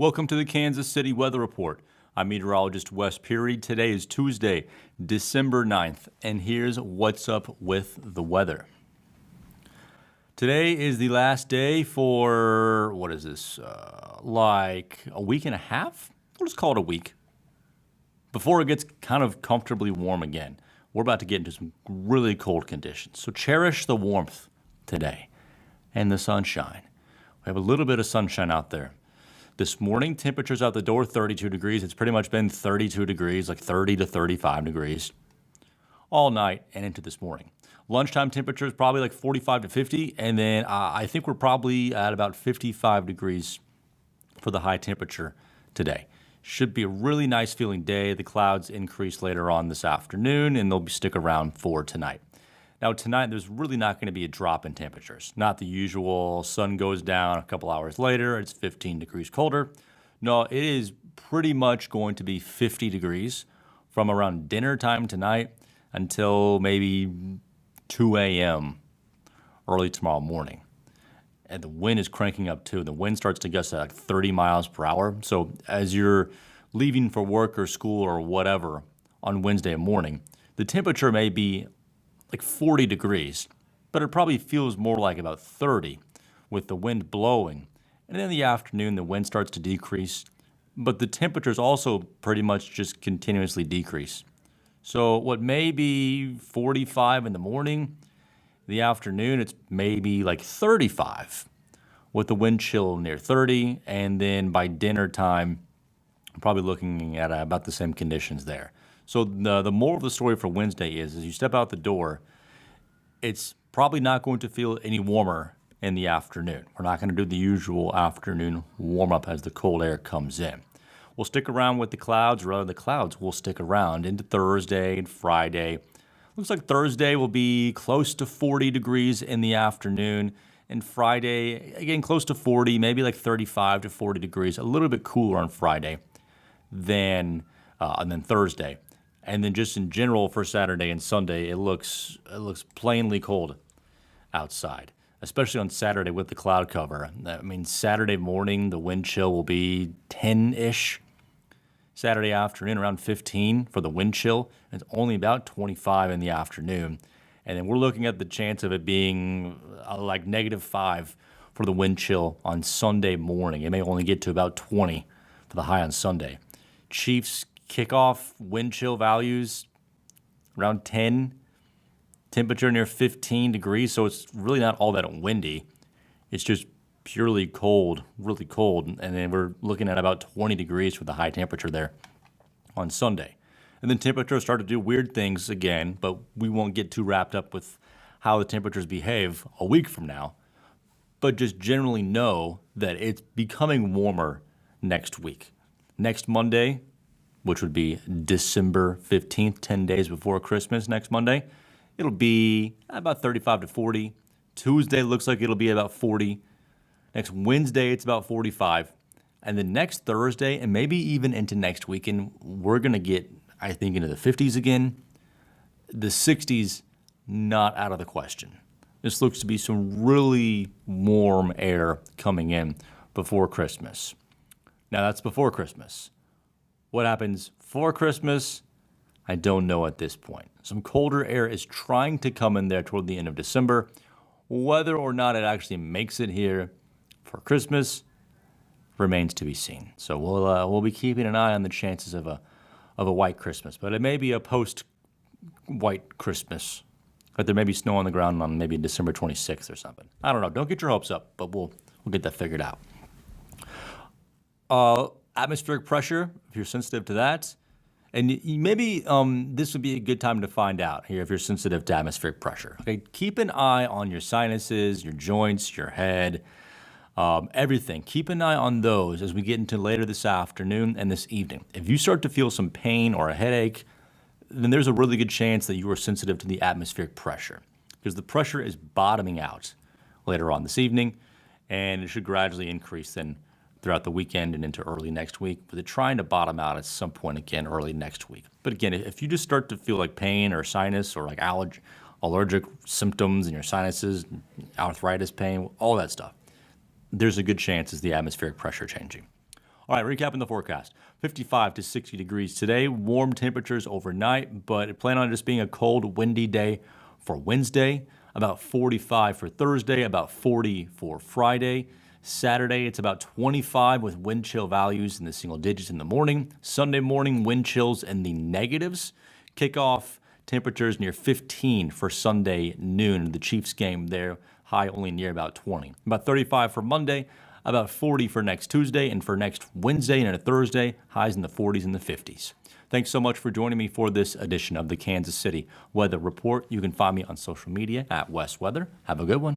Welcome to the Kansas City Weather Report. I'm meteorologist Wes Peary. Today is Tuesday, December 9th, and here's what's up with the weather. Today is the last day for, like a week and a half? We'll just call it a week. Before it gets kind of comfortably warm again. We're about to get into some really cold conditions. So cherish the warmth today and the sunshine. We have a little bit of sunshine out there. This morning, temperatures out the door, 32 degrees. It's pretty much been 32 degrees, like 30 to 35 degrees all night and into this morning. Lunchtime temperatures probably like 45 to 50, and then I think we're probably at about 55 degrees for the high temperature today. Should be a really nice feeling day. The clouds increase later on this afternoon, and they'll stick around for tonight. Now tonight, there's really not going to be a drop in temperatures. Not the usual sun goes down a couple hours later, it's 15 degrees colder. No, it is pretty much going to be 50 degrees from around dinner time tonight until maybe 2 a.m. early tomorrow morning. And the wind is cranking up too. The wind starts to gust at like 30 miles per hour. So as you're leaving for work or school or whatever on Wednesday morning, the temperature may be like 40 degrees, but it probably feels more like about 30 with the wind blowing. And in the afternoon, the wind starts to decrease, but the temperatures also pretty much just continuously decrease. So what may be 45 in the morning, in the afternoon, it's maybe like 35 with the wind chill near 30. And then by dinner time, probably looking at about the same conditions there. So the moral of the story for Wednesday is, as you step out the door, it's probably not going to feel any warmer in the afternoon. We're not going to do the usual afternoon warm-up as the cold air comes in. We'll stick around with the clouds, or rather the clouds will stick around into Thursday and Friday. Looks like Thursday will be close to 40 degrees in the afternoon, and Friday, again, close to 40, maybe like 35 to 40 degrees, a little bit cooler on Friday than Thursday. And then just in general for Saturday and Sunday, it looks plainly cold outside, especially on Saturday with the cloud cover. I mean, Saturday morning, the wind chill will be 10-ish. Saturday afternoon, around 15 for the wind chill. It's only about 25 in the afternoon. And then we're looking at the chance of it being like -5 for the wind chill on Sunday morning. It may only get to about 20 for the high on Sunday. Chiefs kickoff wind chill values around 10, temperature near 15 degrees, so it's really not all that windy. It's just purely cold, really cold, and then we're looking at about 20 degrees for the high temperature there on Sunday. And then temperatures start to do weird things again, but we won't get too wrapped up with how the temperatures behave a week from now, but just generally know that it's becoming warmer next week. Next Monday, which would be December 15th, 10 days before Christmas next Monday, it'll be about 35 to 40. Tuesday looks like it'll be about 40. Next Wednesday, it's about 45. And then next Thursday, and maybe even into next weekend, we're going to get, I think, into the 50s again. The 60s, not out of the question. This looks to be some really warm air coming in before Christmas. Now, that's before Christmas. What happens for Christmas? I don't know at this point. Some colder air is trying to come in there toward the end of December. Whether or not it actually makes it here for Christmas remains to be seen. So we'll be keeping an eye on the chances of a white Christmas. But it may be a post-white Christmas. But there may be snow on the ground on maybe December 26th or something. I don't know. Don't get your hopes up, but we'll get that figured out. Atmospheric pressure, if you're sensitive to that. And maybe this would be a good time to find out here if you're sensitive to atmospheric pressure. Okay, keep an eye on your sinuses, your joints, your head, everything. Keep an eye on those as we get into later this afternoon and this evening. If you start to feel some pain or a headache, then there's a really good chance that you are sensitive to the atmospheric pressure because the pressure is bottoming out later on this evening, and it should gradually increase then throughout the weekend and into early next week, but they're trying to bottom out at some point again early next week. But again, if you just start to feel like pain or sinus or like allergic symptoms in your sinuses, arthritis pain, all that stuff, there's a good chance it's the atmospheric pressure changing. All right, recapping the forecast. 55 to 60 degrees today. Warm temperatures overnight, but plan on just being a cold, windy day for Wednesday. About 45 for Thursday, about 40 for Friday. Saturday, it's about 25 with wind chill values in the single digits in the morning. Sunday morning, wind chills in the negatives. Kickoff temperatures near 15 for Sunday noon. The Chiefs game there, high only near about 20. About 35 for Monday, about 40 for next Tuesday, and for next Wednesday and Thursday, highs in the 40s and the 50s. Thanks so much for joining me for this edition of the Kansas City Weather Report. You can find me on social media at West Weather. Have a good one.